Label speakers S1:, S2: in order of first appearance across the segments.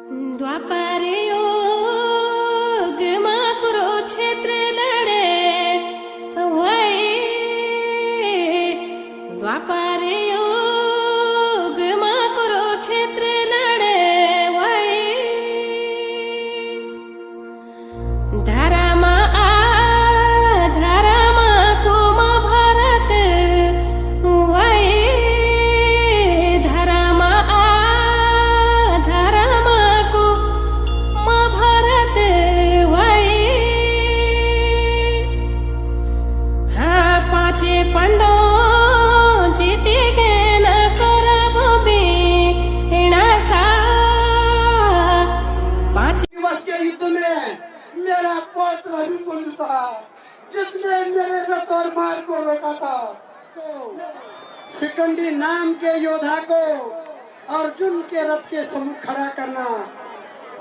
S1: द्वापर युग में कुरुक्षेत्र लड़े वही द्वापर युग में कुरुक्षेत्र लड़े वही धर्म अधर्म को महाभारत वही धर्म अधर्म को महाभारत वही हाँ पांचे पंडो जीते गए न करब बीणासा पांच
S2: दिवस के युद्ध में मेरा पौत्र अभिमन्यु था जिसने मेरे रथ और मार्ग को रोका था। शिखंडी नाम के योद्धा को अर्जुन के रथ के सम्मुख खड़ा करना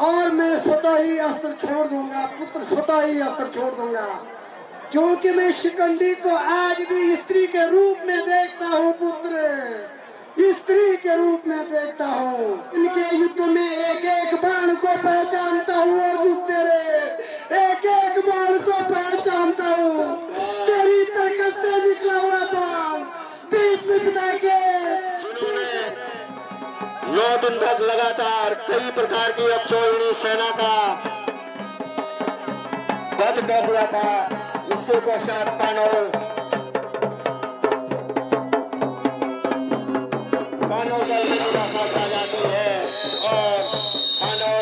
S2: और मैं स्वतः ही अस्त्र छोड़ दूंगा, पुत्र स्वतः ही अस्त्र छोड़ दूंगा, क्योंकि मैं शिखंडी को आज भी स्त्री के रूप में देखता हूँ। पुत्र स्त्री के रूप में देखता हूँ। इनके युद्ध में एक एक बाण को पहचानता हूँ अर्जुन, तेरे एक एक बाण को पहचानता हूँ। तेरी ताकत से निकला हुआ बाण भीष्म पिता के
S3: जिन्होंने 9 दिन तक लगातार कई प्रकार की अक्षौहिणी सेना का वध कर दिया था। इसके पश्चात पांडव का निराशा छा जाती है और पांडव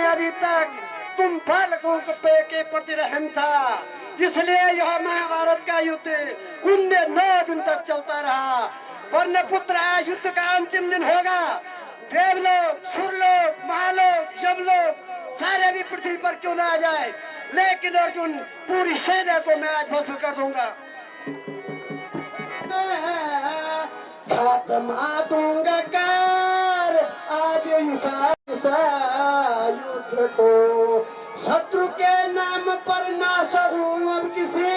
S2: अभी तक तुम बालकों के प्रति रहम था, इसलिए यह महाभारत का युद्ध 9 दिन तक चलता रहा। वरना पुत्र आज युद्ध का अंतिम दिन होगा। देवलोक, सुरलोक, महालोक, यमलोक सारे भी पृथ्वी पर क्यों ना आ जाए, लेकिन अर्जुन पूरी सेना को मैं आज भस्म कर दूंगा। खात्मा दूंगा कर आज युद्ध को, शत्रु के नाम पर ना सहूं अब किसी,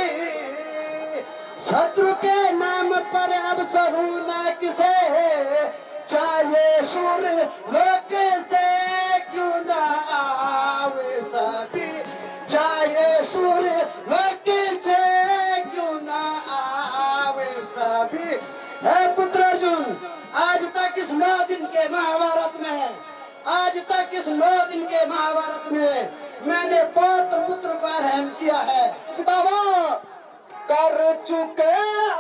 S2: शत्रु के नाम पर अब सहूं ना किसे, चाहे सुर लोक से क्यों ना आवे किस 9 दिन के महाभारत में मैंने पौत्र पुत्र का रहम किया है।
S3: पितामह कर चुके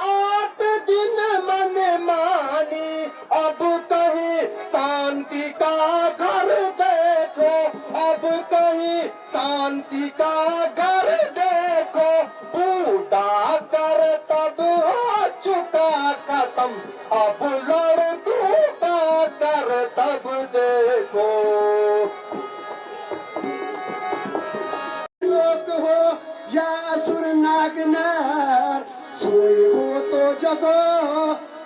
S3: 8 दिन मन मानी, अब कहीं शांति का घर देखो, अब कहीं शांति का घर देखो। बूढ़ा कर तब हो चुका खत्म, अब लड़कों का कर तब देखो।
S2: लोक हो या असुर नागनार, सोई हो तो जगो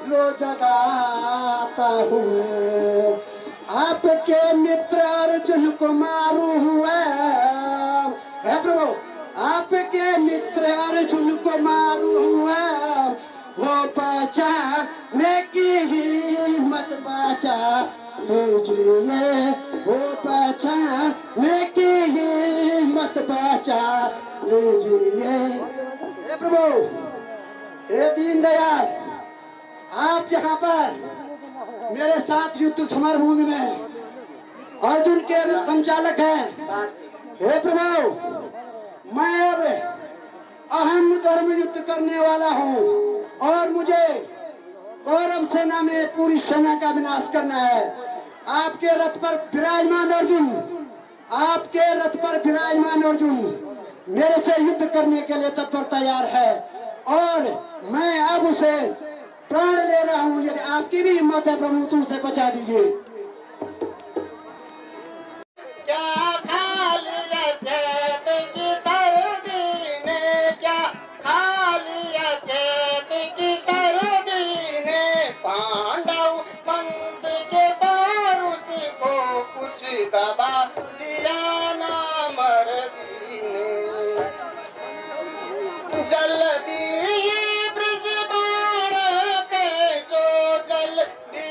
S2: लो जगाता हूँ। आपके मित्र अर्जुन को मारू हुआ है प्रभु, आपके मित्र अर्जुन को मारू हुआ। हो बचा मैं की हिम्मत बचा लीजिए, हो बचा मैं की हिम्मत बचा लीजिए। हे प्रभु, हे दीनदयाल, आप यहाँ पर मेरे साथ युद्ध समरभूमि में अर्जुन के रथ संचालक हैं। हे प्रभु, मैं अब अहम धर्म युद्ध करने वाला हूँ और मुझे कौरव सेना में पूरी सेना का विनाश करना है। आपके रथ पर विराजमान अर्जुन, आपके रथ पर विराजमान अर्जुन मेरे से युद्ध करने के लिए तत्पर तैयार है और मैं अब उसे प्राण ले रहा हूँ। यदि आपकी भी हिम्मत है प्रभु तो उसे बचा दीजिए।
S3: क्या खा लिया चैत की सर्दी ने, क्या खा लिया चैत की सर्दी ने। पांडव वंश के पारुष को कुछ दबा दिया ना मर्दी ने। जल्दी ब्रज बाण खेचो, जल्दी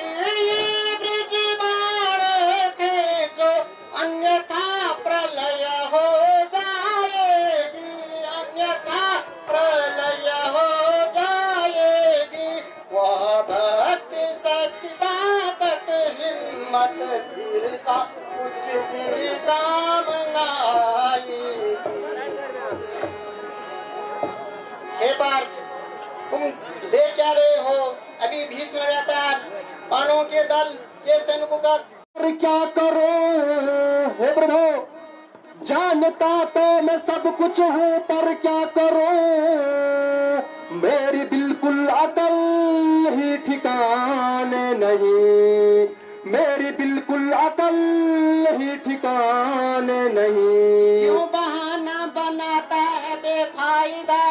S3: ब्रज बाण खेचो, अन्यथा प्रलय हो जाएगी, अन्यथा प्रलय हो जाएगी। वह भक्ति शक्ति ताकत हिम्मत वीरता कुछ भी काम न आएगी। हे पार्थ, तुम देख क्या रहे हो? अभी भीष्म लगातार पांडवों के दल के सैनिकों का
S2: क्या करो हे प्रभु, जानता तो मैं सब कुछ हूँ पर क्या करो। मेरी बिल्कुल अकल ही ठिकाने नहीं, मेरी बिल्कुल अकल ही ठिकाने नहीं।
S3: क्यों बहाना बनाता है बेफायदा,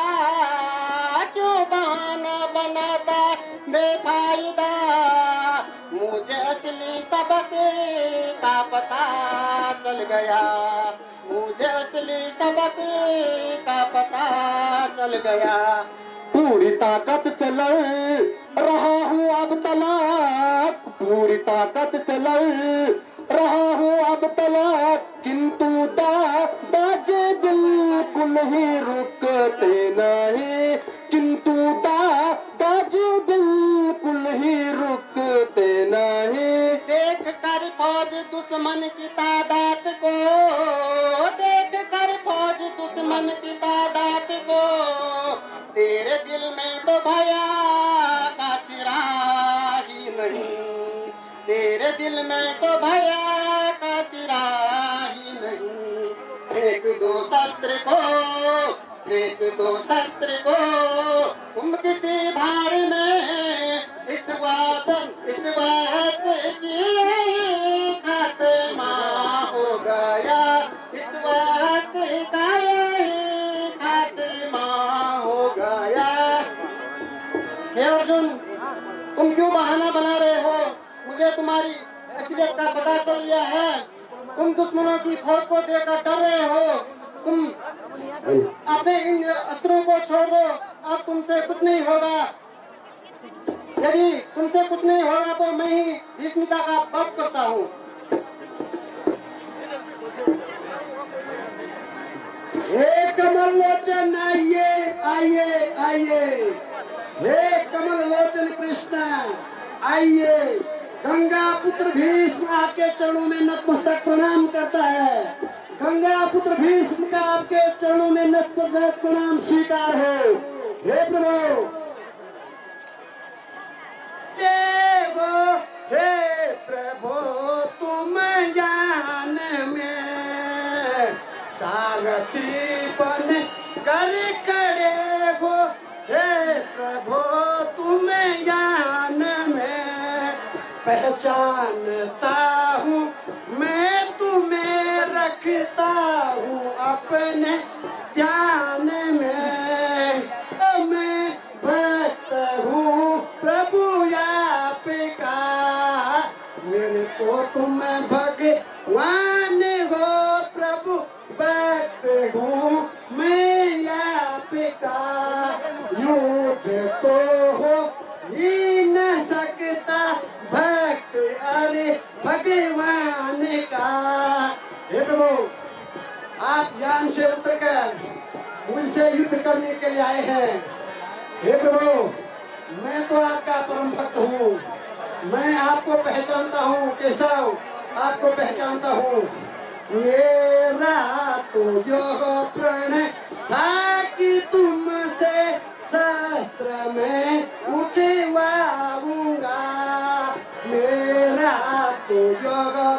S3: क्यों बहाना बनाता है बेफायदा। मुझे असली सबक का पता चल गया, मुझे असली सबक का पता चल गया।
S2: पूरी ताकत से लड़ रहा हूँ अब तलाक, पूरी ताकत से लड़ रहा हूँ अब तलाक। किंतु बाजे बिल्कुल ही रुकते नहीं, किंतु बाजे बिल्कुल ही रुकते नहीं।
S3: देख कर फौज दुश्मन की तादाद को, देख कर फौज दुश्मन की तादाद को, तेरे दिल में तो भया का सिरा ही नहीं, तेरे दिल में तो भया का सिरा ही नहीं। एक दो शस्त्र को, एक दो शस्त्र को तुम किसी भार में इस बात की खात्मा हो गया, इस बात का यही खात्मा हो गया। हे अर्जुन, तुम क्यों बहाना बना रहे हो? मुझे तुम्हारी असलियत का पता चल गया है। तुम दुश्मनों की फौज को देखकर डर रहे हो। तुम अपने इन अस्त्रों को छोड़ दो, अब तुमसे कुछ नहीं होगा। यदि तुमसे कुछ नहीं होगा तो मैं ही भीष्मिता का वध करता हूँ।
S2: हे कमल लोचन आइए आइए आइए, हे कमल लोचन कृष्ण आइए गंगा पुत्र भीष्म आपके चरणों में नतमस्तक प्रणाम करता है। गंगा पुत्र भीष्म का आपके चरणों में नतमस्तक प्रणाम स्वीकार हो। हे प्रभु, देवो हे प्रभु, तुम ज्ञान में सारथी बन कर खड़े हो। हे प्रभु, तुम ज्ञान में पहचानता हूँ, मैं तुम्हें रखता हूँ अपने ध्यान में। मैं भक्त हूँ प्रभु आपका, मेरे को तुम भगवान हो। प्रभु भक्त हूँ मैं आपका, युद्ध तो हो ही न सकता भक्त अरे भगवान का। हे प्रभु, आप ज्ञान से उतरकर मुझसे युद्ध करने के लिए आए हैं। हे प्रभु, मैं तो आपका परम भक्त हूँ, मैं आपको पहचानता हूँ। केशव, आपको पहचानता हूँ। मेरा तो जो प्रण था कि तुमसे शस्त्र में उठवाऊंगा, मेरा तो जो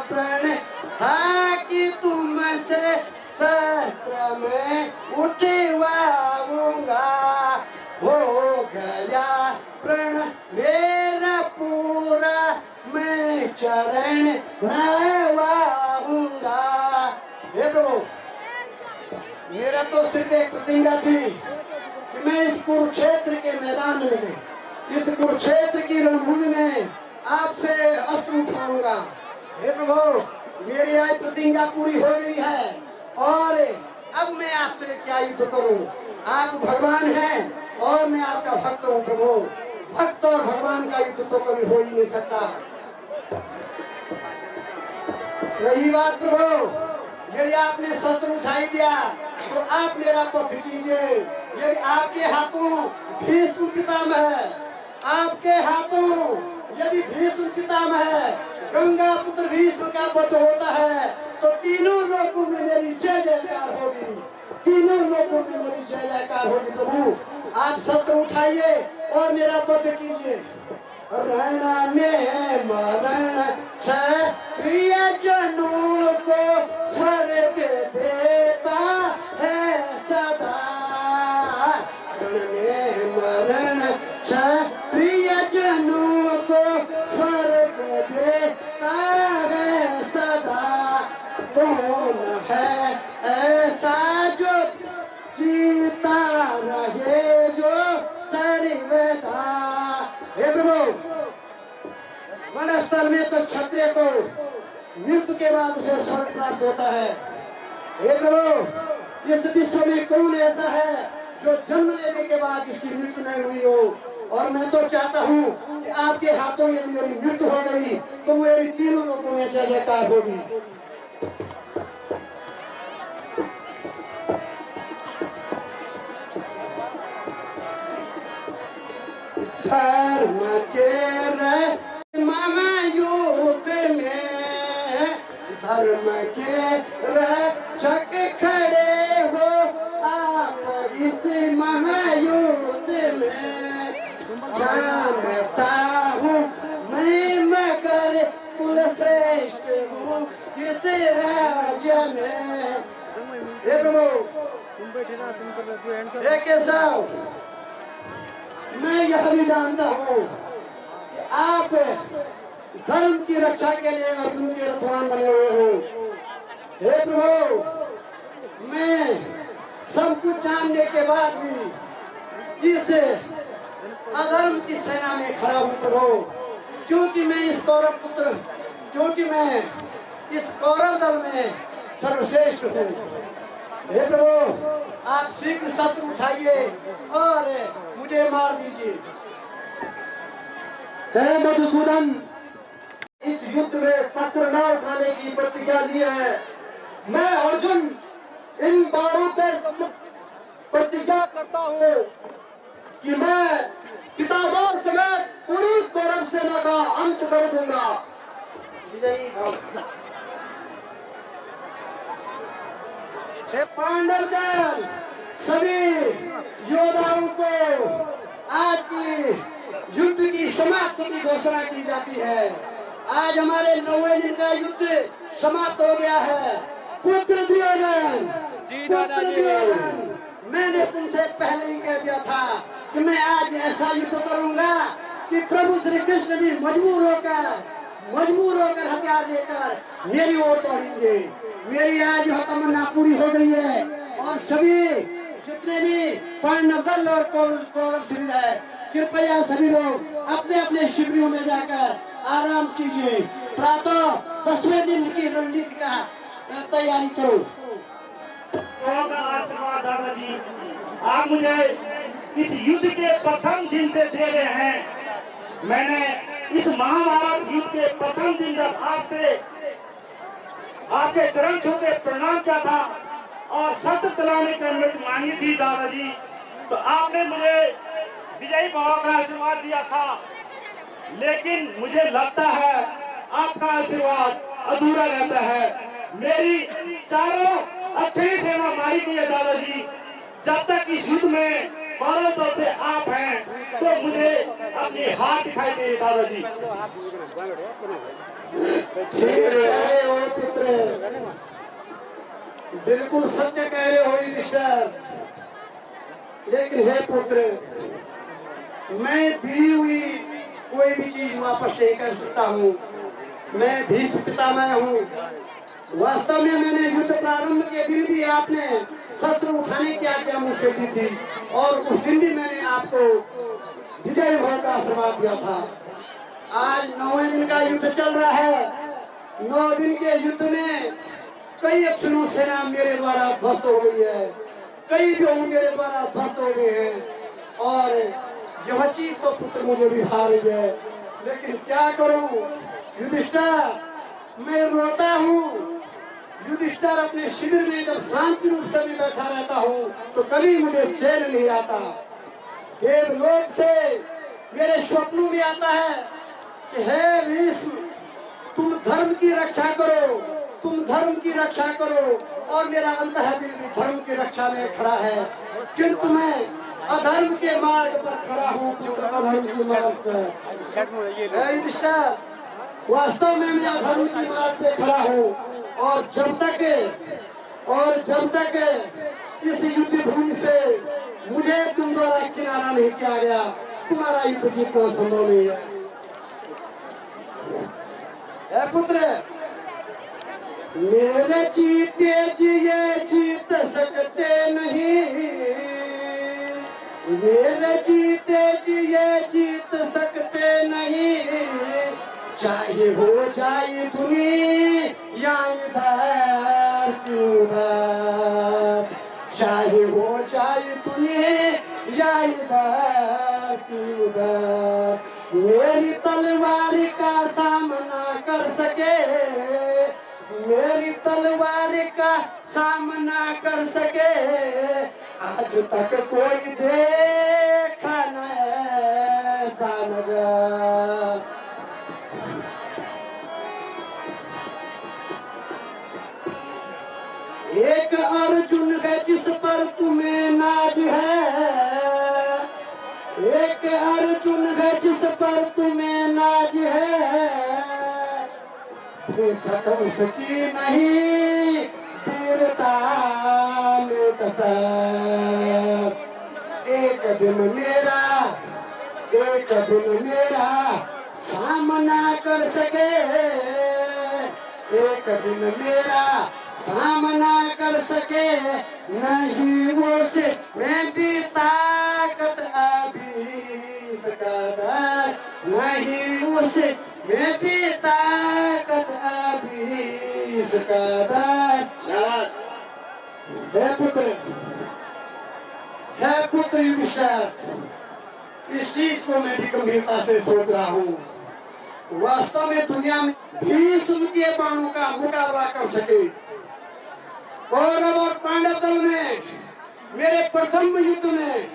S2: प्रण था कि तुमसे शस्त्र में उठवाऊंगा। हो गया प्रण मेरा पूरा, मैं चरण नवाऊंगा। हे प्रभु, मेरा तो सिर्फ एक प्रतिज्ञा थी कि मैं इस कुरुक्षेत्र के मैदान में, इस कुरुक्षेत्र की रणभूमि में आपसे अस्त्र उठाऊंगा। हे प्रभु, मेरी आज प्रतिज्ञा पूरी हो गई है और अब मैं आपसे क्या युद्ध करूं? आप भगवान हैं और मैं आपका भक्त हूं। प्रभु, भक्त और भगवान का युद्ध तो कभी हो ही नहीं सकता। रही बात प्रभु, यदि आपने शस्त्र उठाई दिया तो आप मेरा पक्ष कीजिए। यदि आपके हाथों भीष्म पितामह है, आपके हाथों यदि भीष्म पितामह है, गंगा पुत्र भीष्म का वध होता है तो तीनों लोगों में मेरी जय जयकार होगी, तीनों लोगों में मेरी जय जयकार होगी। प्रभु, आप शस्त्र उठाइए और मेरा वध कीजिए। रण में मरण क्षत्रिय जनों को स्वर्ग देता है सदा। रण में मरण क्षत्रिय जनों को स्वर्ग देता है सदा। कौन है ऐसा जो जीता रहे जो सर्वदा। हे प्रभु, वनस्थल में तो क्षत्रिय को मृत्यु के बाद उसे स्वर्ग प्राप्त होता है। हे प्रभु, इस विश्व में कौन ऐसा है जो जन्म लेने के बाद इसकी मृत्यु नहीं हुई हो। और मैं तो चाहता हूँ कि आपके हाथों यदि मेरी मृत्यु हो गई तो मेरी तीनों लोगों में जय जयकार होगी। धर्म के महायुद्ध में धर्म के रक्षक खड़े हो आप इस महायुद्ध में। जानता हूँ मैं मगर कुल श्रेष्ठ हूँ इस राज्य में। हे प्रभु, हे केशव, मैं यह भी जानता हूँ कि आप धर्म की रक्षा के लिए अर्जुन के रथवान बने हुए हो। हे प्रभु, मैं सब कुछ जानने के बाद भी इस अधर्म की सेना में खड़ा हूँ प्रभु, क्योंकि मैं इस कौरव पुत्र, क्योंकि मैं इस कौरव दल में सर्वश्रेष्ठ हूँ। हे प्रभु, आप शीघ्र शस्त्र उठाइए और मुझे मार दीजिए।
S3: हे मधुसूदन, इस युद्ध में शस्त्र न उठाने की प्रतिज्ञा ली है। मैं अर्जुन इन बारों के सम्मुख प्रतिज्ञा करता हूँ कि मैं
S2: पितामह समेत पूरी कौरव सेना का अंत कर दूंगा।
S3: विजयी भव।
S2: हे पांडवगण, सभी योद्धाओं को आज की युद्ध की समाप्ति की घोषणा की जाती है। आज हमारे 9वें दिन का युद्ध समाप्त हो गया है। पुत्र दुर्योधन, मैंने तुमसे पहले ही कह दिया था कि मैं आज ऐसा युद्ध करूंगा कि प्रभु श्री कृष्ण भी मजबूर होकर हथियार लेकर मेरी ओर दौड़ेंगे। मेरी आज यह तमन्ना पूरी हो गई है और सभी जितने भी पांडव दल और कौरव शिविर है, कृपया सभी लोग अपने अपने शिविरों में जाकर आराम कीजिए। प्रातः 10वें दिन की रणनीति का तैयारी करो।
S4: का आशीर्वाद दादाजी, आप मुझे इस युद्ध के प्रथम दिन से दे रहे हैं। मैंने इस महाभारत युद्ध के प्रथम दिन जब आपसे आपके चरण छू के प्रणाम किया था और शस्त्र चलाने की अनुमति मांगी थी दादाजी, तो आपने मुझे विजयी भव का आशीर्वाद दिया था। लेकिन मुझे लगता है आपका आशीर्वाद अधूरा रहता है। मेरी चारों अक्षरी सेना मारी गई है दादाजी। जब तक इस युद्ध में भारत से आप हैं तो मुझे अपनी हाथ दिखाई दे दादाजी।
S2: पुत्र, बिल्कुल सत्य कह रहे हो ईश्वर। लेकिन हे पुत्र, मैं दी हुई कोई भी चीज वापस नहीं कर सकता हूँ। मैं भीष्म पितामह हूँ। वास्तव में मैंने युद्ध प्रारंभ के दिन भी आपने शस्त्र उठाने की आज्ञा मुझसे दी थी और उस दिन भी मैंने आपको विजय भव का आशीर्वाद दिया था। आज 9वें दिन का युद्ध चल रहा है। 9 दिन के युद्ध में कई अक्षरों सेना मेरे द्वारा ध्वस्त हो गई है, कई व्यूह मेरे द्वारा ध्वस्त हो गए हैं और यह चीज तो पुत्र मुझे भी हार गए। लेकिन क्या करूं युधिष्ठिर, मैं रोता हूँ। युधिष्ठिर अपने शिविर में जब शांति रूप से भी बैठा रहता हूँ तो कभी मुझे चैन नहीं आता। देवलोक से मेरे स्वप्नों में आता है कि हे भीष्म, तुम धर्म की रक्षा करो, तुम धर्म की रक्षा करो। और मेरा अंतःदिल भी धर्म की रक्षा में खड़ा है, किंतु मैं अधर्म के मार्ग पर खड़ा हूँ। अधर्म के मार्ग पर युधिष्ठिर, वास्तव में मैं अधर्म के मार्ग पे खड़ा हूँ और जब तक इस युद्ध भूमि से मुझे तुम द्वारा किनारा नहीं किया गया, तुम्हारा युद्ध जीतना संभव नहीं है। पुत्र, मेरे जीते जिए जीत सकते नहीं, मेरे जीते जिए जीत सकते नहीं। चाहे हो जाए दुनिया इधर की उधर, चाहे हो जाए दुनिया इधर की उधर, मेरी तलवार का सामना कर सके, मेरी तलवार का सामना कर सके। आज तक कोई देखा न ऐसा नजर। एक अर्जुन है जिस पर तुम्हें नाज है, एक अर्जुन है जिस पर तुम्हें नाज है। बेशक उसकी नहीं वीरता में कसर। एक दिन मेरा सामना कर सके, एक दिन मेरा सामना कर सके। नहीं वो से मैं भी ताकत अभी सकदार, नहीं उसे मैं भी ताकत अभी सकदार। है पुत्र युधिष्ठिर, इस चीज को मैं भी गंभीरता से सोच रहा हूँ। वास्तव में दुनिया में भीष्म के बाणों का मुकाबला कर सके। कौरव और पांडव दल में मेरे प्रथम युद्ध में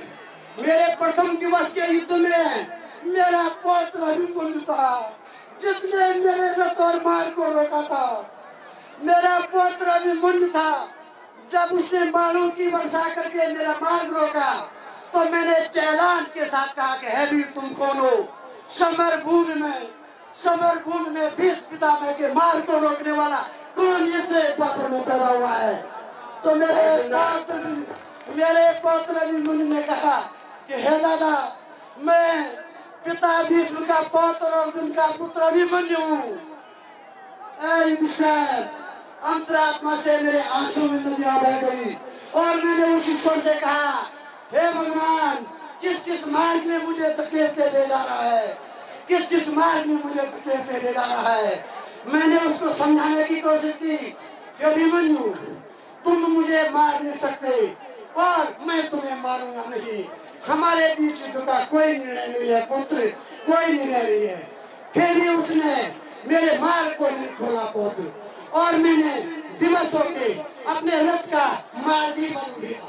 S2: मेरे प्रथम दिवस के युद्ध में मेरा पौत्र अभिमन्यु था जिसने मेरे रथ और मार्ग को रोका था। मेरा पौत्र अभिमन्यु था, जब उसने बाणों की वर्षा करके मेरा मार्ग रोका तो मैंने ऐलान के साथ कहा कि हे वीर तुम कौन हो? समर भूमि में भीष्म पितामह के मार्ग को रोकने वाला कौन इसे पात्र में पैदा हुआ है? तो मेरे पौत्र अभिमन्यु ने कहा कि हे दादा, मैं पिता भीष्म का पौत्र अर्जुन का पुत्र अभिमन्यु हूँ। अंतरात्मा से मेरे आंसू में नदियां बह गई और मैंने उस ईश्वर से कहा, हे भगवान, किस मार्ग में मुझे धकेलते ले जा रहा है? किस मार्ग में मुझे धकेलते ले जा रहा है? मैंने उसको समझाने की कोशिश की कि अभिमन्यु, तुम मुझे मार नहीं सकते और मैं तुम्हें मारूंगा नहीं। हमारे बीच युद्ध का कोई निर्णय नहीं है पुत्र, कोई निर्णय नहीं है। फिर भी उसने मेरे मार्ग को नहीं खोला पुत्र, और मैंने विवश होकर अपने रथ का मार्ग ही बदल दिया।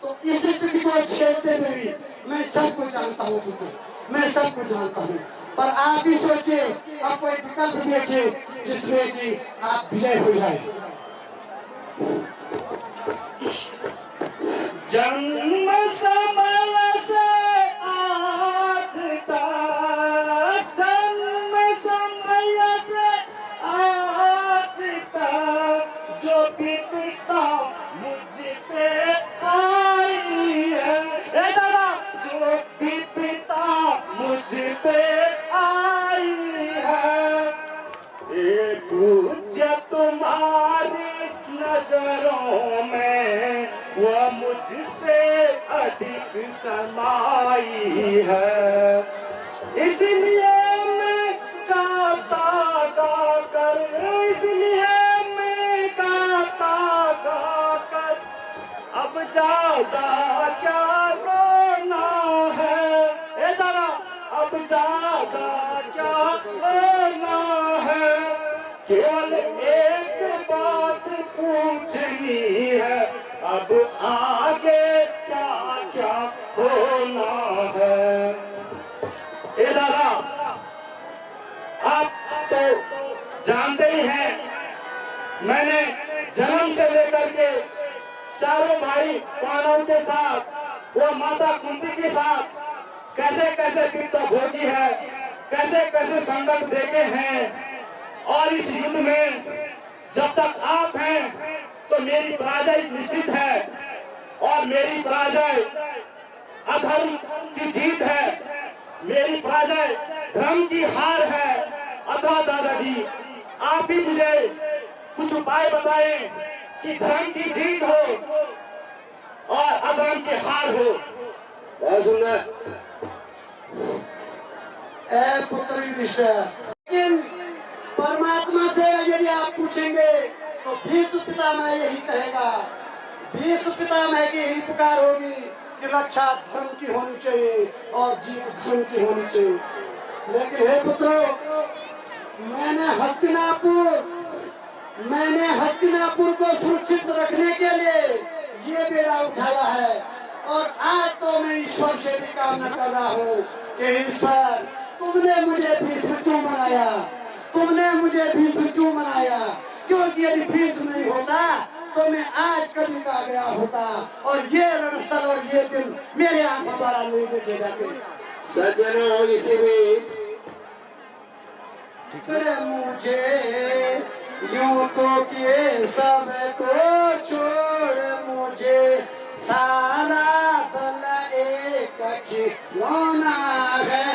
S2: तो इस स्थिति को छेड़ते हुए भी मैं सब कुछ जानता हूँ पुत्र, मैं सब कुछ जानता हूँ। पर आप भी सोचिए, आप कोई विकल्प देखिए जिसमें कि आप विजय हो जाए।
S4: जन्म समय से आज तक, जन्म समय से आज तक जो विपदा मुझ पे आई है, ए दादा, जो विपदा मुझ पे आई है, ये पूज्य तुम्हारी नजरों में वो मुझसे अधिक समाई है। इसलिए मैं गाता गाकर, इसलिए मैं गाता गाकर अब ज्यादा क्या रोना है? ए दादा, अब ज्यादा क्या रोना है? केवल एक बात पूछनी है, अब आगे क्या क्या होना है? ए दादा, आप तो जानते ही हैं, मैंने जन्म से लेकर के चारों भाई पांडवों के साथ, वो माता कुंती के साथ कैसे कैसे विपदा भोगी है, कैसे कैसे संकट देखे हैं। और इस युद्ध में जब तक आप हैं तो मेरी पराजय निश्चित है, और मेरी पराजय अधर्म की जीत है, मेरी पराजय धर्म की हार है। अथवा दादाजी, आप ही मुझे कुछ उपाय बताएं कि धर्म की जीत हो और अधर्म की हार हो।
S2: पुत्र युधिष्ठिर, लेकिन परमात्मा से यदि आप पूछेंगे तो भीष्म पितामह यही कहेगा, भीष्म पितामह की यही पुकार होगी कि रक्षा धर्म की होनी चाहिए और जीत धर्म की होनी चाहिए। लेकिन हे पुत्रों, मैंने हस्तिनापुर को सुरक्षित रखने के लिए ये बेड़ा उठाया है, और आज तो मैं ईश्वर से भी कामना कर रहा हूँ कि ईश्वर, तुमने मुझे भीष्म क्यों बनाया? तुमने मुझे भीष्म क्यों बनाया? क्योंकि यदि भीष्म नहीं होता तो मैं आज कभी का गया होता, और ये रणस्थल और ये दिन मेरे आंखों द्वारा नहीं देखे जाते।
S3: सज्जनों, इसी बीच
S2: मुझे यूं तो के सब को छोड़, मुझे सारा दल एक खिलौना है,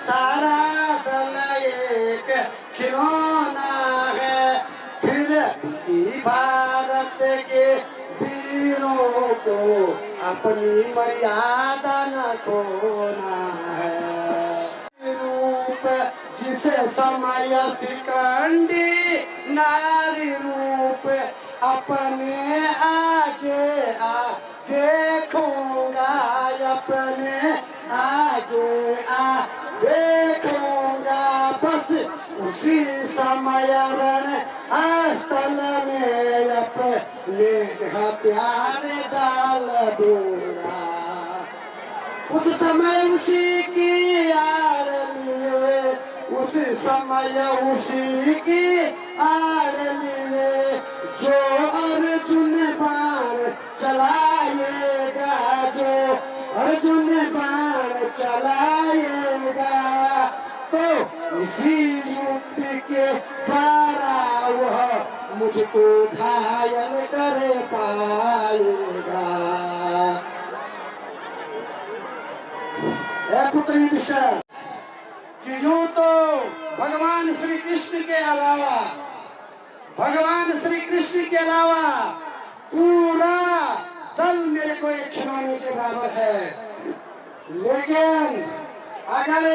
S2: सारा दल एक खिलौना है। फिर भी भारत के वीरों को अपनी मर्यादा न खोना है। रूप जिसे समय सिकंदी, नारी रूप अपने आगे आ देखूंगा, अपने आगे आ देखूंगा। बस उसी समय रण स्थल में अपने प्यार डाल दूंगा। उस समय उसी की आड़ लिए, उस समय उसी की आड़ लिए, जो अर्जुन बाण चलाएगा, जो अर्जुन बाण चलाएगा, तो इसी युक्ति के द्वारा वह मुझको घायल कर पाएगा। पुत्र युधिष्ठिर, कि यूं तो भगवान श्री कृष्ण के अलावा, भगवान श्री कृष्ण के अलावा पूरा दल मेरे को एक खिलौने के बराबर है, लेकिन अगर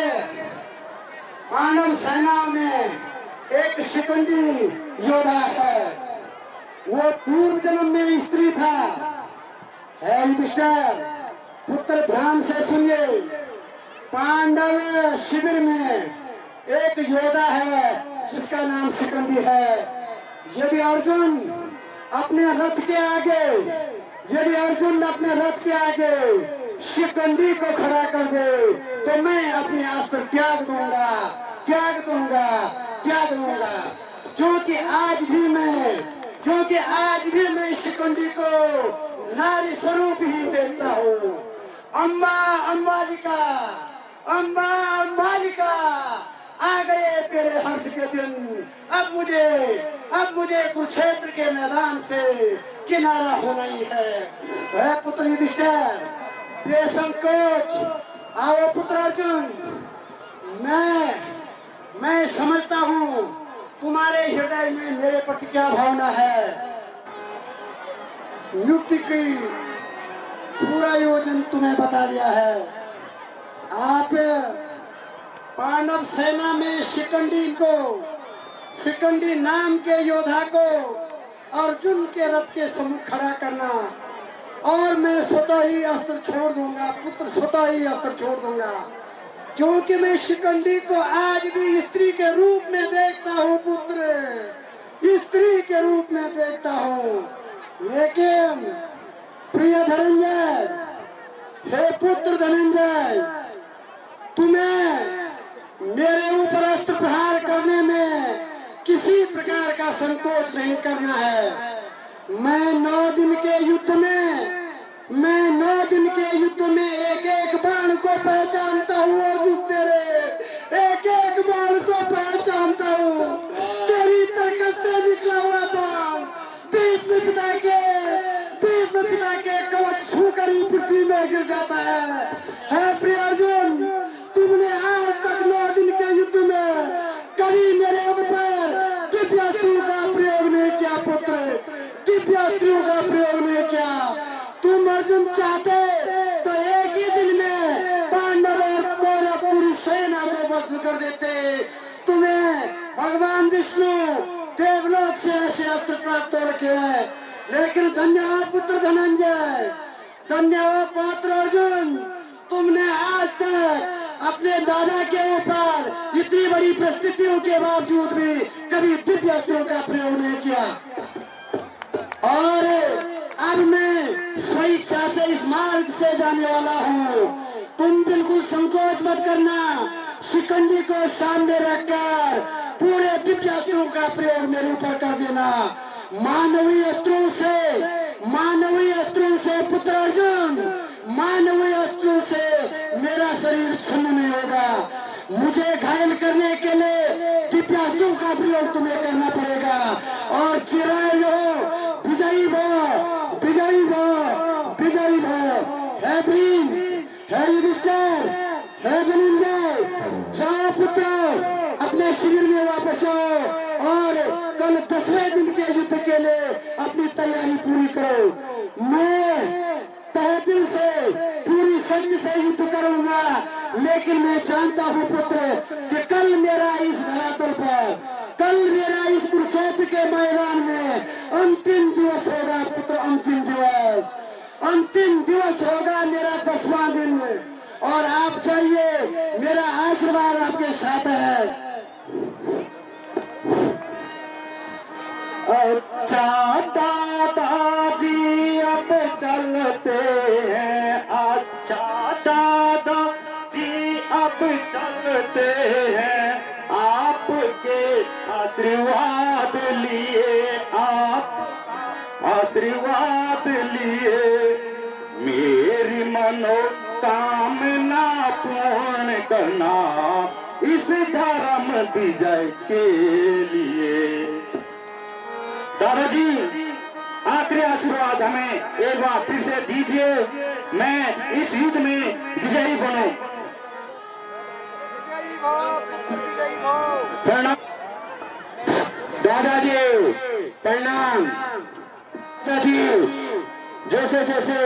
S2: पांडव सेना में एक शिखंडी योद्धा है, वो पूर्व जन्म में स्त्री था। है युधिष्ठिर, पुत्र ध्यान से सुनिए, पांडव शिविर में एक योद्धा है जिसका नाम शिखंडी है। यदि अर्जुन अपने रथ के आगे, यदि अर्जुन अपने रथ के आगे शिखंडी को खड़ा कर दे, तो मैं अपने अस्त्र त्याग दूंगा, त्याग दूंगा, त्याग दूंगा। क्योंकि आज भी मैं शिखंडी को नारी स्वरूप ही देखता हूँ। अम्बा अंबालिका, अम्बा अंबालिका, आ गए तेरे हर्ष के दिन। अब मुझे कुरुक्षेत्र के मैदान से किनारा होना ही है। पुत्र युधिष्ठिर, बेसंकोच आओ पुत्र अर्जुन, मैं समझता हूँ तुम्हारे हृदय में मेरे प्रति क्या भावना है। युक्ति की पूरा योजन तुम्हें बता दिया है। आप पांडव सेना में शिखंडी नाम के योद्धा को अर्जुन के रथ के सम्मुख खड़ा करना, और मैं स्वतः ही अस्त्र छोड़ दूंगा, पुत्र स्वतः ही अस्त्र छोड़ दूंगा। क्योंकि मैं शिखंडी को आज भी स्त्री के रूप में देखता हूँ पुत्र, स्त्री के रूप में देखता हूँ। लेकिन प्रिय धनंजय, हे पुत्र धनंजय, तुम्हें मेरे ऊपर अस्त्र प्रहार करने में किसी प्रकार का संकोच नहीं करना है। मैं 9 दिन के युद्ध में एक एक बाण को पहचानता हूँ अर्जुन, तेरे एक एक बाण को पहचानता हूँ। तेरी ताकत से निकला हुआ बाण भीष्म पिता के कवच छूकर ही पृथ्वी में गिर जाता है। प्रिय अर्जुन, तुमने आज तक 9 दिन के युद्ध में कभी मेरे ऊपर दिव्यास्त्रों का प्रयोग नहीं किया पुत्र, दिव्यास्त्रों का प्रयोग नहीं किया। तुम अर्जुन चाहते तो एक ही दिन में पांडव और कौरव पूरी सेना को भस्म कर देते। तुम्हें भगवान विष्णु देवलोक से ऐसे अस्त्र प्राप्त हो रखे हैं। लेकिन धन्यवाद पुत्र धनंजय, धन्यवाद पुत्र अर्जुन, तुमने आज तक अपने दादा के ऊपर इतनी बड़ी परिस्थितियों के बावजूद भी कभी दिव्यास्त्रों का प्रयोग नहीं किया। और अब मैं स्वेच्छा से इस मार्ग से जाने वाला हूँ। तुम बिल्कुल संकोच मत करना, शिखंडी को सामने रखकर पूरे दिव्यास्त्रों का प्रयोग मेरे ऊपर कर देना। मानवीय अस्त्रों से पुत्र अर्जुन, मानवीय अस्त्रों से मेरा शरीर छिन्न नहीं होगा। मुझे घायल करने के लिए दिव्यास्त्रों का प्रयोग तुम्हें करना पड़ेगा। और चिरायु विजयी भव, विजयी भव, विजयी भव। है भीम, है युधिष्ठिर, है धनंजय, जाओ पुत्र अपने शिविर में वापस आओ और कल 10वें दिन के युद्ध के लिए अपनी तैयारी पूरी करो। मैं तहे दिल से पूरी शक्ति से युद्ध करूंगा, लेकिन मैं जानता हूँ पुत्र कि कल मेरा इस धरातल पर, कल मेरा इस कुरुक्षेत्र के मैदान में अंतिम दिवस होगा पुत्र, अंतिम दिवस होगा मेरा 10वां दिन। और आप जाइए, मेरा आशीर्वाद आपके साथ है। अच्छा दादाजी अब चलते हैं, अच्छा
S4: चाहते हैं आपके आशीर्वाद लिए, आप आशीर्वाद लिए मेरी मनोकामना पूर्ण करना इस धर्म विजय के लिए। दादाजी आखिरी आशीर्वाद हमें एक बार फिर से दीजिए, मैं इस युद्ध में विजयी बनूं। प्रणाम दादाजी, प्रणाम दादाजी। जैसे जैसे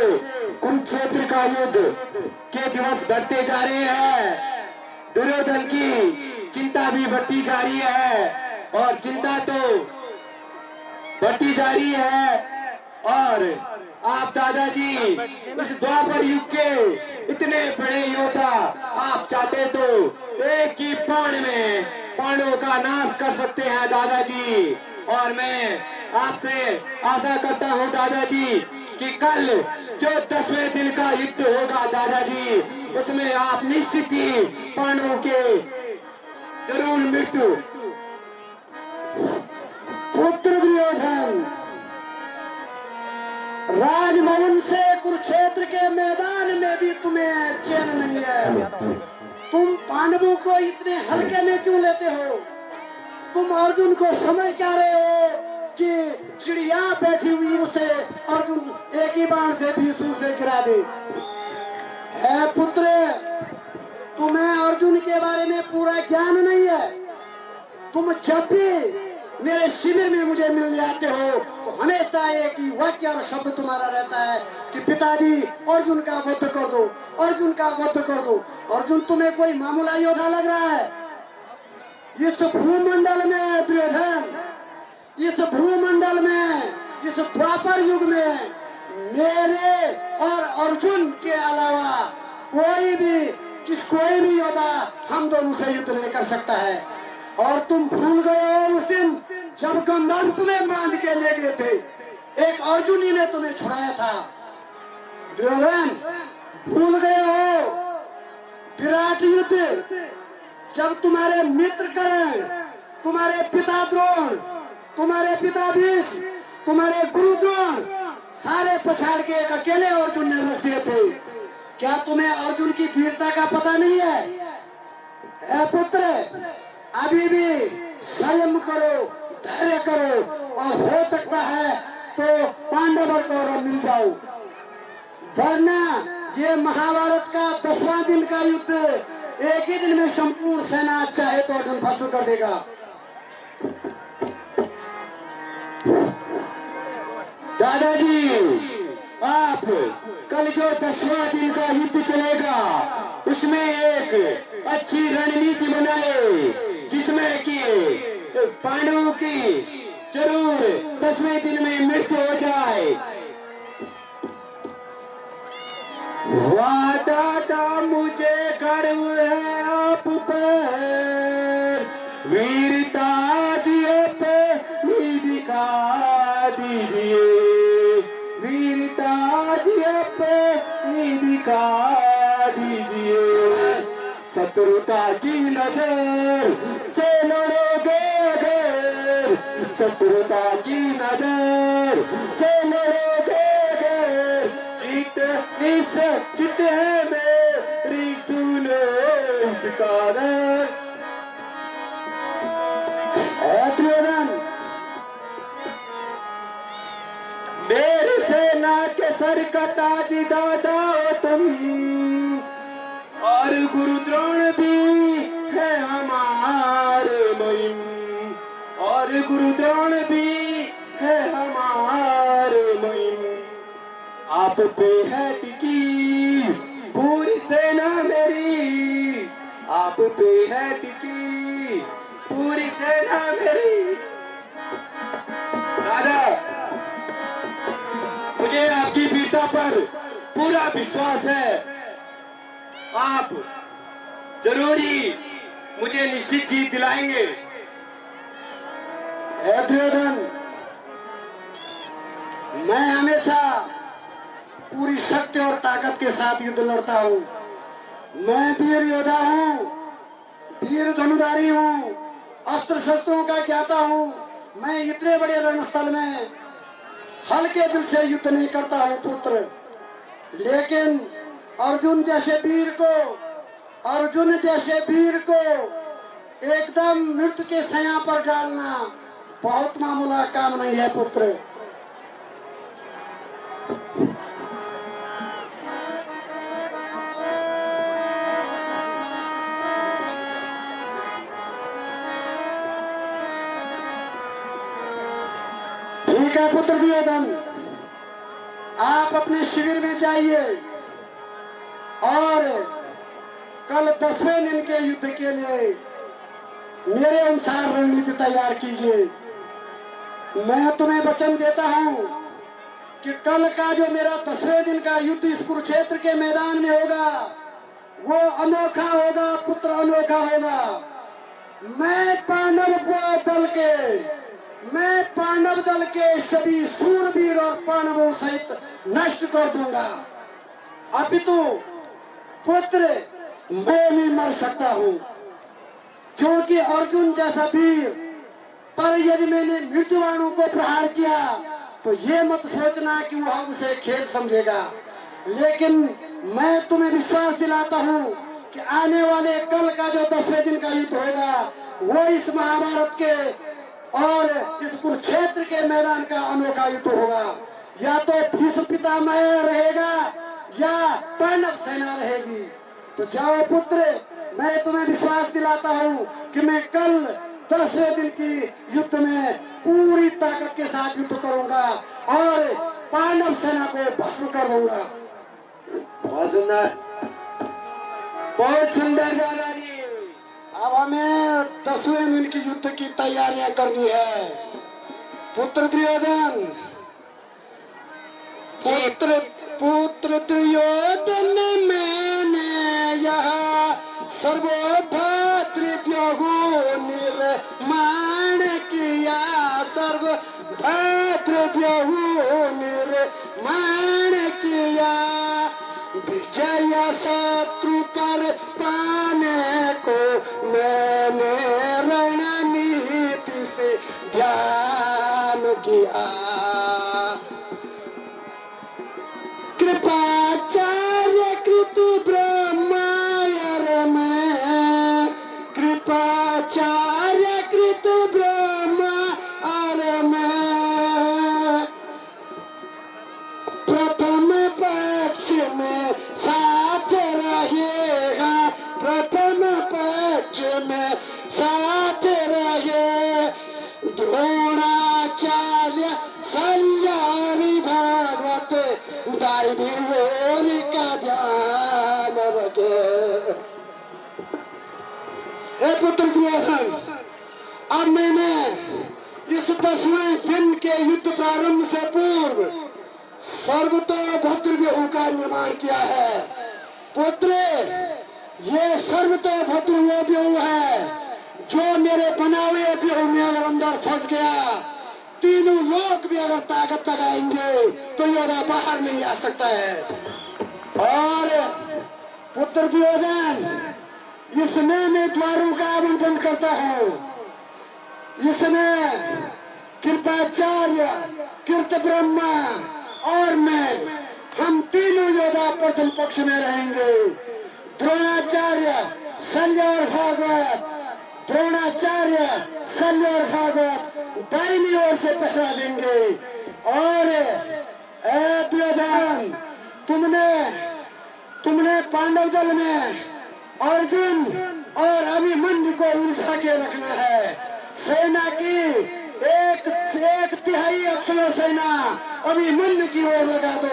S4: कुरुक्षेत्र का युद्ध के दिवस बढ़ते जा रहे हैं, दुर्योधन की चिंता भी बढ़ती जा रही है और चिंता तो बढ़ती जा रही है। और आप दादाजी इस द्वापर युग के इतने बड़े योद्धा, आप चाहते तो एक ही बाण में पांडवों का नाश कर सकते हैं दादाजी। और मैं आपसे आशा करता हूं दादाजी कि कल जो 10वें दिन का युद्ध होगा दादाजी, उसमें आप निश्चित ही पांडवों के जरूर मृत्यु।
S2: पुत्र दुर्योधन, राजभवन से कुरुक्षेत्र के मैदान में भी तुम्हें चैन नहीं है। तुम पांडवों को इतने हल्के में क्यों लेते हो? तुम अर्जुन को समझ क्या रहे हो कि चिड़िया बैठी हुई उसे अर्जुन एक ही बाण से भीष्म से गिरा दे। है पुत्र, तुम्हें अर्जुन के बारे में पूरा ज्ञान नहीं है। तुम जब भी मेरे शिविर में मुझे मिल जाते हो तो हमेशा एक ही वाक्य और शब्द तुम्हारा रहता है कि पिताजी अर्जुन का वध कर दो, अर्जुन का वध कर दो। अर्जुन तुम्हें कोई मामूला योद्धा लग रहा है? इस भूमंडल में दुर्योधन, इस भूमंडल में, इस द्वापर युग में मेरे और अर्जुन के अलावा कोई भी योद्धा हम दोनों से युद्ध नहीं कर सकता है। और तुम भूल गए हो उस दिन जब गंधर्व तुम्हें बांध के ले गए थे, एक अर्जुन ही ने तुम्हें छुड़ाया था। दुर्योधन, भूल गए हो विराट युद्ध जब तुम्हारे मित्र कर्ण, तुम्हारे पिता द्रोण, तुम्हारे पिता भीष्म, तुम्हारे गुरु द्रोण सारे पछाड़ के एक अकेले अर्जुन ने रख दिए थे। क्या तुम्हें अर्जुन की वीरता का पता नहीं है? ऐ पुत्र, अभी भी संयम करो, धैर्य करो और हो सकता है तो पांडव और कौरव मिल जाओ, वरना ये महाभारत का 10वां दिन का युद्ध एक ही दिन में संपूर्ण सेना चाहे तो अर्जुन भस्म कर देगा।
S4: दादाजी, आप कल जो 10वां दिन का युद्ध चलेगा उसमें एक अच्छी रणनीति बनाए जिसमें कि पांडवों की जरूर 10वें दिन में मृत्यु हो जाए। वादा मुझे गर्व है आप पर, वीरता जी अपनी दिखा दीजिए, वीरता जी अपनी दिखा दीजिए। शत्रुता की नजर से लड़ोगे अगर, शत्रुता की नजर से लड़ोगे अगर, जीत निश्चित है मेरी, सुनो इसका दर्द।
S2: दुर्योधन,
S4: मेरी सेना के सर का ताज दादा हो तुम, और गुरु द्रोण भी है हमारे महिम, और गुरु द्रोण भी है हमारे महिम। आप पे है टिकी पूरी सेना मेरी, आप पे है टिकी पूरी सेना मेरी। दादा, मुझे आपकी वीरता पर पूरा विश्वास है, आप जरूर ही मुझे निश्चित जीत दिलाएंगे।
S2: दुर्योधन, मैं हमेशा पूरी शक्ति और ताकत के साथ युद्ध लड़ता हूँ मैं वीर योद्धा हूँ, वीर धनुधारी हूँ, अस्त्र शस्त्रों का ज्ञाता हूँ। मैं इतने बड़े रणस्थल में हल्के दिल से युद्ध नहीं करता हूँ पुत्र। लेकिन अर्जुन जैसे वीर को एकदम मृत्यु के सया पर डालना बहुत मामूला काम नहीं है पुत्र। ठीक है पुत्र दुर्योधन, आप अपने शिविर में जाइए और कल 10वें दिन के युद्ध के लिए मेरे अनुसार रणनीति तैयार कीजिए। मैं तुम्हें वचन देता हूं कि कल का जो मेरा 10वें दिन का युद्ध इस कुरुक्षेत्र के मैदान में होगा वो अनोखा होगा पुत्र, अनोखा होगा। मैं पांडव दल के सभी सूरवीर और पांडवों सहित नष्ट कर दूंगा। अपितु पुत्र मैं भी मर सकता हूँ, क्योंकि अर्जुन जैसा वीर पर यदि मैंने मृत्युवाणु को प्रहार किया तो ये मत सोचना कि वह उसे खेल समझेगा। लेकिन मैं तुम्हें विश्वास दिलाता हूँ कि आने वाले कल का जो 10वें दिन का युद्ध होगा वो इस महाभारत के और इस कुरुक्षेत्र के मैदान का अनोखा युद्ध होगा। या तो भीष्म पितामह रहेगा या पांडव सेना रहेगी। तो जाओ पुत्र, मैं तुम्हें विश्वास दिलाता हूँ कि मैं कल 10वें दिन की युद्ध में पूरी ताकत के साथ युद्ध करूंगा और पांडव सेना को भस्म कर दूंगा।
S3: बहुत सुंदर,
S2: बहुत सुंदर दादाजी। अब हमें 10वें दिन की युद्ध की तैयारियां करनी है। पुत्र दुर्योधन, पुत्र दुर्योधन मैंने यह सर्वभद्रव्यहु निर्माण किया, सर्वभद्रव्यहु निर्माण किया। विजय शत्रु पर पाने को मैंने रणनीति से ध्यान किया। कृपाचार्य कृत ब्रह्मायर में, कृपाचार्य कृत ब्रह्मायर में प्रथम पक्ष में साथ रहेगा, प्रथम पक्ष में साथ रहे। द्रोणाचार्य शल्यारी भागवत दाहिनी ओर का ध्यान रखे। हे पुत्र दुर्योधन, अब मैंने इस 10वें दिन के युद्ध प्रारंभ से पूर्व सर्वतोभद्रव्यूह का निर्माण किया है। पुत्र, ये सर्वतोभद्रव्यूह है जो मेरे बनाए व्यूह में अगर अंदर फंस गया, तीनों लोग भी अगर ताकत लगाएंगे तो योद्धा बाहर नहीं आ सकता है। और पुत्र दुर्योधन, इसमें मैं द्वारों का आवंटन करता हूँ। इसमें कृपाचार्य, कृत ब्रह्मा और मैं, हम तीनों योद्धा प्रथम पक्ष में रहेंगे। द्रोणाचार्य, शल्य और भागवत, द्रोणाचार्य, शल्य और भागवत दाहिनी ओर से पकड़ा देंगे। और दुर्योधन, तुमने पांडव दल में अर्जुन और अभिमन्यु को उलझा के रखना है। सेना की एक तिहाई अक्षर सेना अभिमन्यु की ओर लगा दो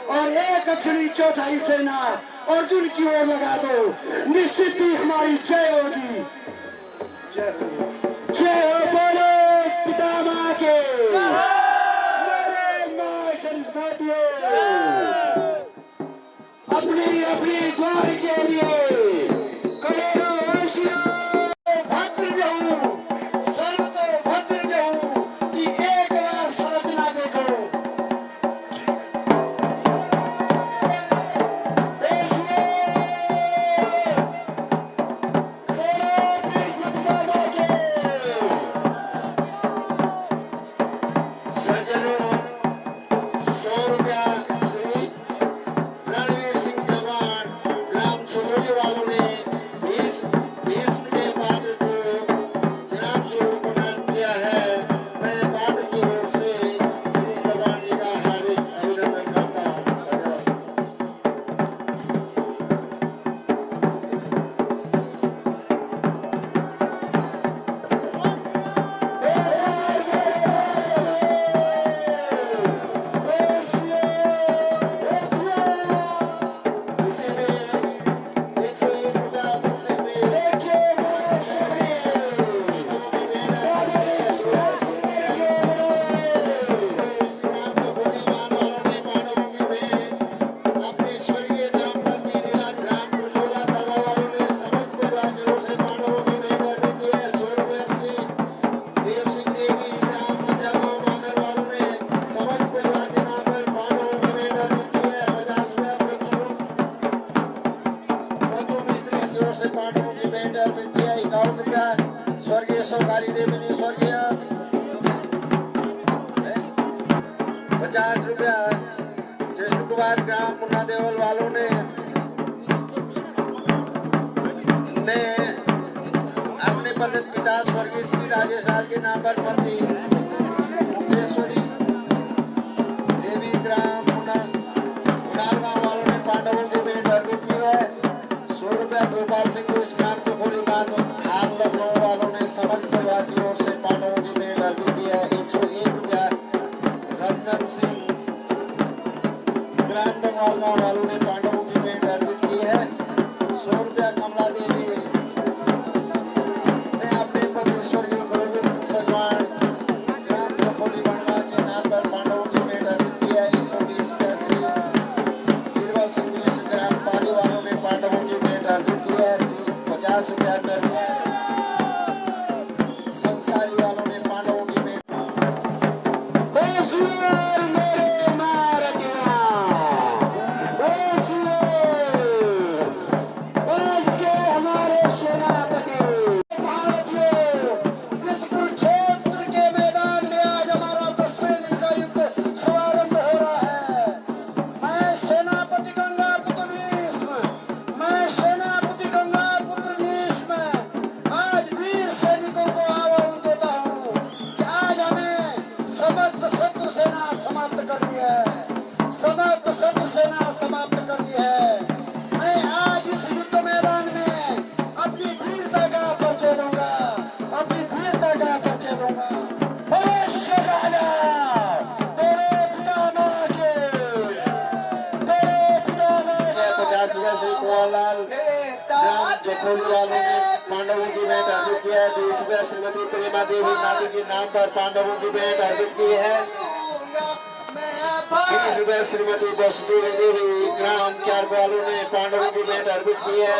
S2: और 1/4 चौथाई सेना अर्जुन की ओर लगा दो। निश्चित ही हमारी जय होगी। जय हो बोलो पितामह के। मेरे मां शरीफ साथियों, अपनी अपनी द्वार के लिए
S3: 4 ग्राम मुन्ना देवल वालों ने अपने पतित पिता स्वर्गीय श्री राजेश आर के नाम पर पति मुकेश्वरी देवी ग्राम मुनालगांव वालों ने पांडवों की भेंट अर्पित की है। 100 रुपया गोपाल सिंह को ग्राम के खोली बांध हाल लखनऊ वालों ने समस्त परिवार की ओर से पांडवों की भेंट अर्पित की है। 101 रुपया रंजन सिंह ग्राम बंगालगांव वालों ने पांडवों की भेंट अर्पित की है। 100 रुपया कमला देवी ने अपने पति स्वर्गीय गोविंद सजवान ग्राम खखोली बनवा के नाम पर पांडवों की भेंट अर्पित की है। 120 रुपया श्री बीरबल सिंह ग्राम पाली वालों ने पांडवों की भेंट अर्पित की है। 50 रुपया संसारी वालों ने पांडवों की भेंट पांडवों की भेंट अर्पित की है। 20 रुपया श्रीमती प्रेमा देवी नादी के नाम पर पांडवों की भेंट अर्पित की है। 20 रुपया श्रीमती वसुदेवी देवी ग्राम चार वालों ने पांडवों की भेंट अर्पित की है।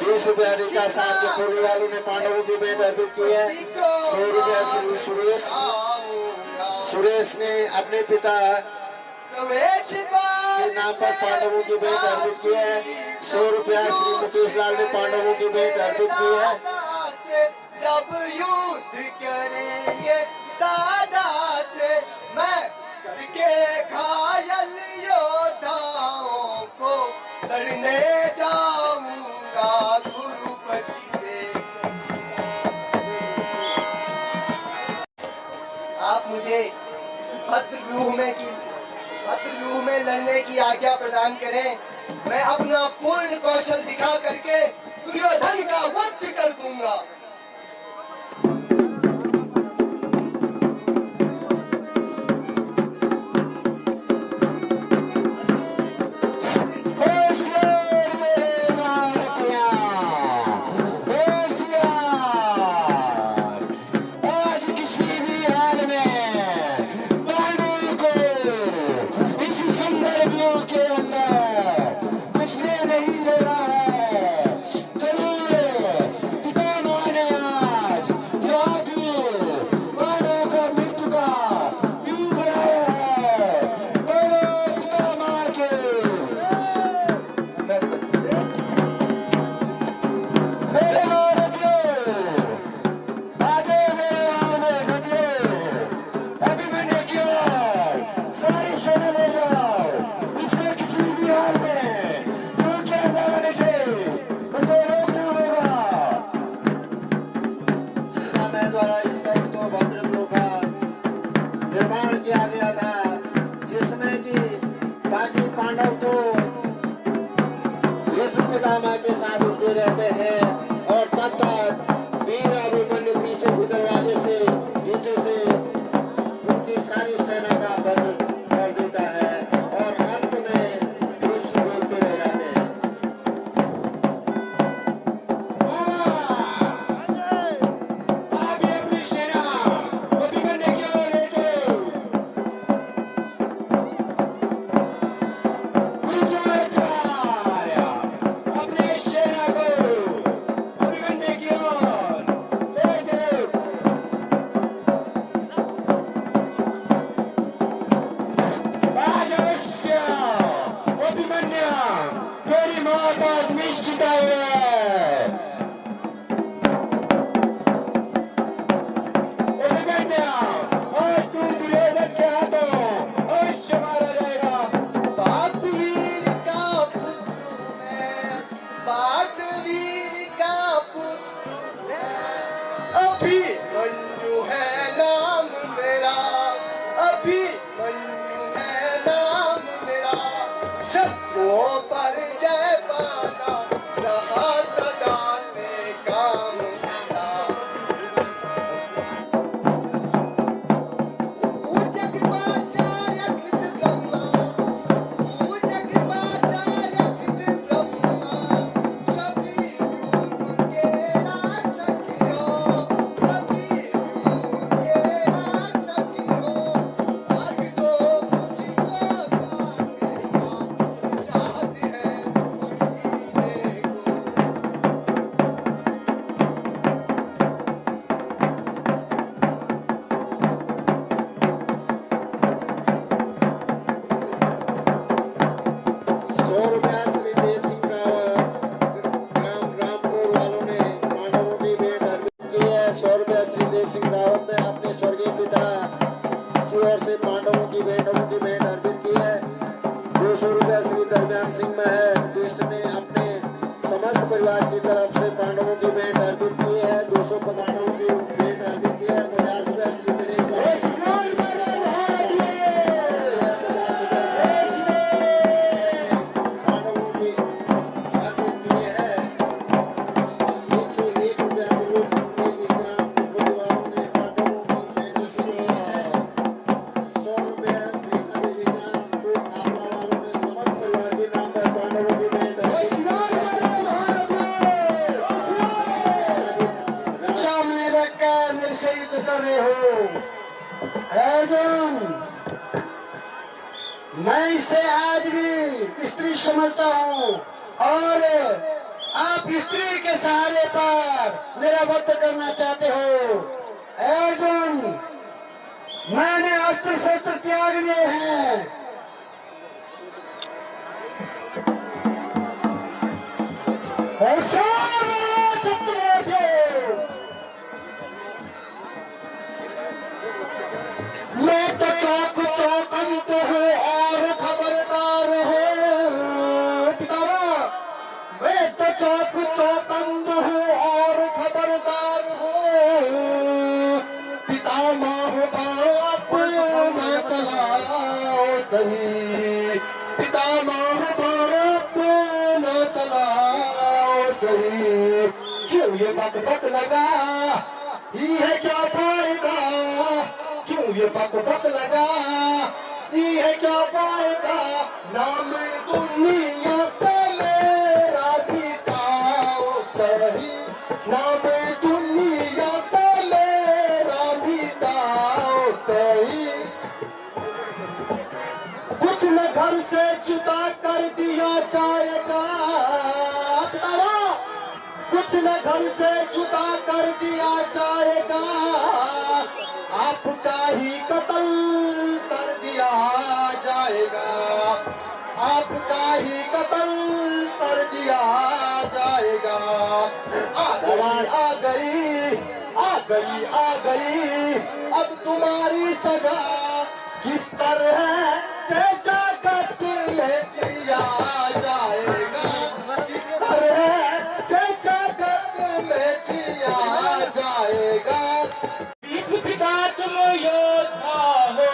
S3: 20 रुपया ऋचा साहब चकोली वालों ने पांडवों की भेंट अर्पित की है। 100 रुपया श्री सुरेश ने अपने पिता के नाम पर पांडवों की भेंट अर्पित की है। 100 रुपया श्री मुकेश लाल ने पांडवों की भेंट अर्पित की है।
S5: जब युद्ध करेंगे दादा से मैं करके घायल योद्धाओं को लड़ने जाऊंगा गुरुपति से। आप मुझे इस भद्र व्यूह में लड़ने की आज्ञा प्रदान करें। मैं अपना पूर्ण कौशल दिखा करके दुर्योधन का वध कर दूंगा।
S3: पितामह के साथ उलझे रहते हैं और तब तक वीर अभिमन्यु पीछे दरवाजे से पीछे से उनकी सारी सेना का बंद कर देता है और अंत में भीष्म बोलते रह जाते हैं। आगे अपनी सेना अभिमन्यु की ओर ले चलो। अपने सेना को अभिमन्यु की ओर
S5: शत्रुओं पर जय पाना रहा सदा से काम मेरा। पूज्य कृपाचार्य कृत ब्रह्मा, पूज्य कृपाचार्य कृत ब्रह्मा, सभी व्यूह के राचकियो, सभी व्यूह के राचकियो, आग दो मुझको जाने का, चाहते हैं कुछ जीने को।
S6: श्री देव सिंह रावत ग्राम रामपुर वालों ने पांडवों की भेंट अर्पित की है। 100 रुपया श्री देव सिंह रावत ने अपने स्वर्गीय पिता की ओर से पांडवों की भेंट अर्पित की है। 200 रुपया श्री दरम्यान सिंह महर दुष्ट ने अपने समस्त परिवार की तरफ से पांडवों की भेंट अर्पित की है। 200 पांडवों की भेंट अर्पित की है। 50 रुपया श्री दिनेश पांडवों की अर्पित की है। 101 रुपया विरोध सिंह के ग्राम परिवारों ने पांडवों की भेंट अर्पित की है। 100 रुपया श्री नदी विज्ञान को खापड़ा वालों ने समस्त परिवार के नाम पर पांडवों की भेंट अर्पित की है।
S2: सामने रखकर मेरे से युद्ध कर रहे हो अर्जुन। मैं इसे आज भी स्त्री समझता हूँ और आप स्त्री के सहारे पर मेरा वध करना चाहते हो अर्जुन। मैंने अस्त्र शस्त्र त्याग दिए हैं। मैं तो चौकंत हूँ और खबरदार हूँ पितामह। मैं तो चौकंत हूँ और खबरदार हूँ। पितामह बाप न चलाओ सही, पितामह बाप न चलाओ सही। क्यों ये बक लगा, ये है क्या फायदा? क्यों ये बक लगा, ये है क्या फायदा? नाम दुनिया से मेरा मिटाओ सही, नाम दुनिया से मेरा मिटाओ सही। कुछ न घर से जुदा कर दिया जाएगा, कुछ न घर से जुदा कर दिया जाएगा। आपका ही कत्ल कर दिया जाएगा, आपका ही कत्ल कर दिया जाएगा। आ गई, आ गई, आ गई अब तुम्हारी सजा। किस तरह से जाकर में जिया जाएगा, किस तरह से जाकर में जिया जाएगा।
S7: पिता तुम योद्धा हो,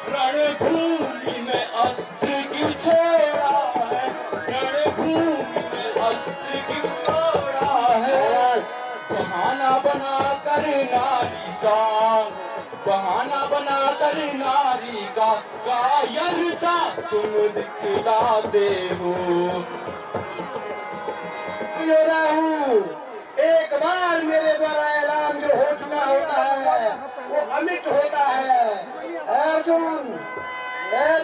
S7: रणभूमि में अस्त्र क्यों छोड़ा है? रणभूमि में अस्त्र क्यों छोड़ा है? बहाना बना कर नारी का, बहाना बना कर नारी का कायरता तुम दिखलाते हो।
S2: एक बार मेरे द्वारा ऐलान जो हो चुका होता है वो अमिट होता है अर्जुन।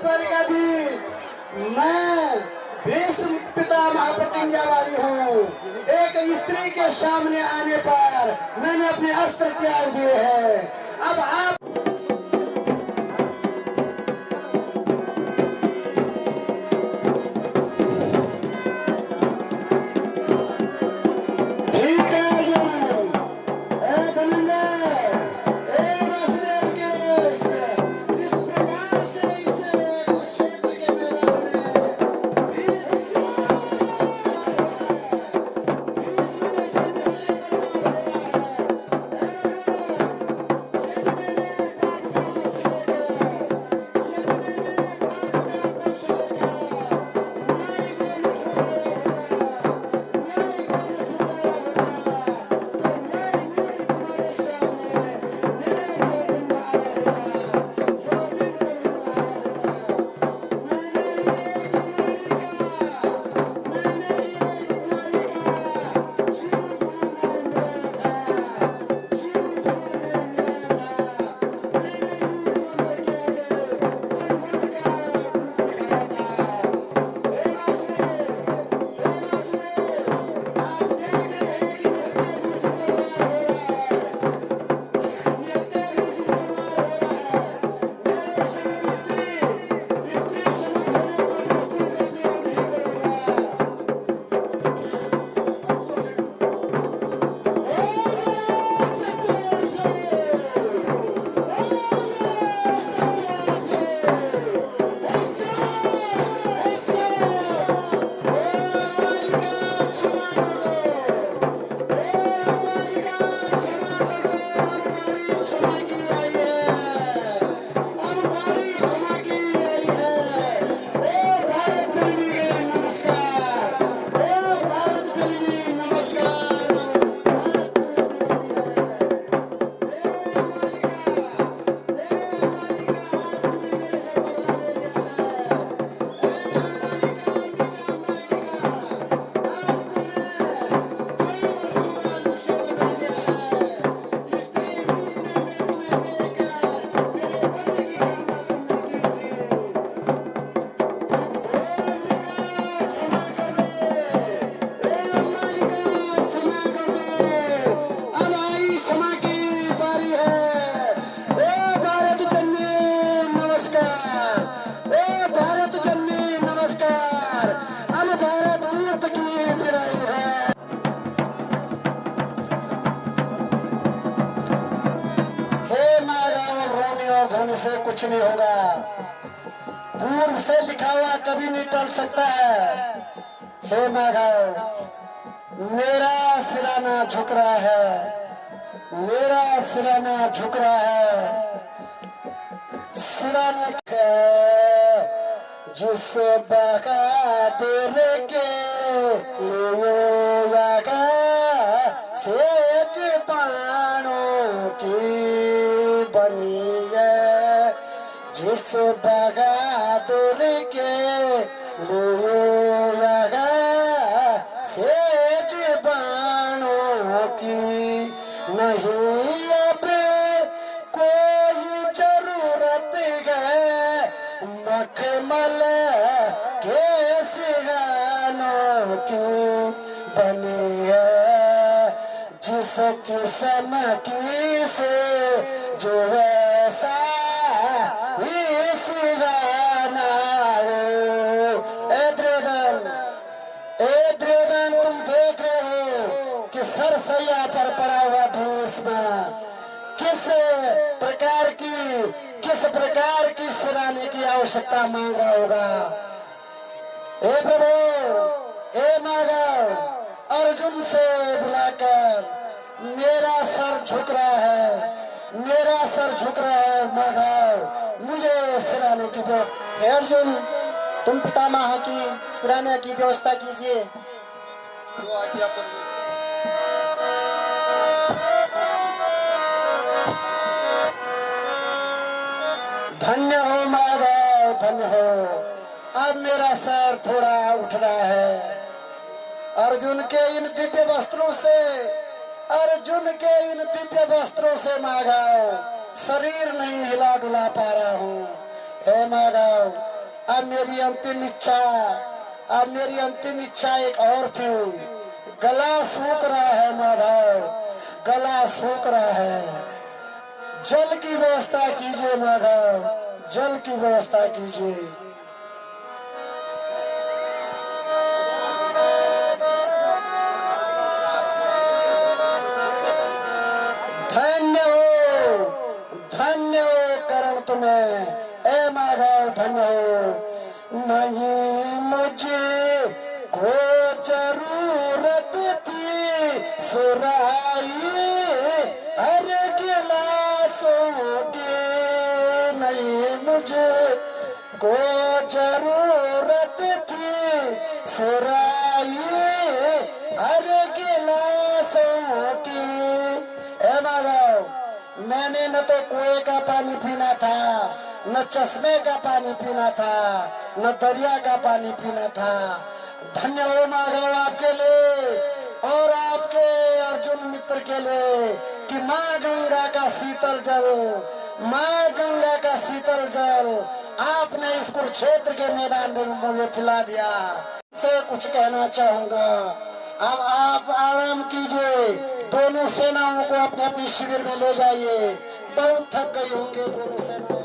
S2: द्वारिकाधीश, मैं भीष्म पितामह प्रतिज्ञा वाली हूँ। एक स्त्री के सामने आने पर मैंने अपने अस्त्र त्याग दिए हैं। अब आप कुछ नहीं होगा। पूर्व से लिखा हुआ कभी नहीं टल सकता है। हे माधव, मेरा सिराना झुक रहा है, मेरा सिराना झुक रहा है। सिराने जिस बहादुर के लगा सेज बाणों की बनी है, जिस बहादुर के लगा सेज बाणों की नहीं अब कोई जरूरत है मखमल के सिगानों की बनी है, जिस किस्म की से जो वैसा ही सिगाना हो। ड्रेगन तुम देख रहे हो कि सरसैया पर पड़ा हुआ भीष्म किस प्रकार की सिराने की आवश्यकता मांग रहा होगा। हे प्रभु, हे माधव, अर्जुन से बुलाकर मेरा सर झुक रहा है, मेरा सर झुक रहा है माधव, मुझे सिराने की व्यवस्था।
S3: हे अर्जुन, तुम पितामह की सिराने की व्यवस्था कीजिए।
S6: जो आज्ञा प्रभु।
S2: धन्य हो माधव, धन्य हो। अब मेरा सर थोड़ा उठ रहा है। अर्जुन के इन दिव्य वस्त्रों से, अर्जुन के इन दिव्य वस्त्रों से माधव शरीर नहीं हिला डुला पा रहा हूँ। हे माधव, अब मेरी अंतिम इच्छा एक और थी। गला सूख रहा है माधव, गला सूख रहा है। जल की व्यवस्था कीजिए माधव, जल की व्यवस्था कीजिए। धन्य हो करण तुम्हें, ए माधव, धन्य हो। नहीं मुझे को जरूरत थी सुराई हर गिलासों की, नहीं मुझे को जरूरत थी सुराई हर गिलासों की। ए माधव, मैंने न तो कुएं का पानी पीना था, न चश्मे का पानी पीना था, न दरिया का पानी पीना था। धन्य हो माधव आपके लिए और आपके अर्जुन मित्र के लिए कि माँ गंगा का शीतल जल, माँ गंगा का शीतल जल आपने इस कुरुक्षेत्र के मैदान में मुझे पिला दिया। से कुछ कहना चाहूंगा। अब आप आराम कीजिए, दोनों सेनाओं को अपने अपने शिविर में ले जाइए। बहुत थक गई होंगे दोनों सेनाएं।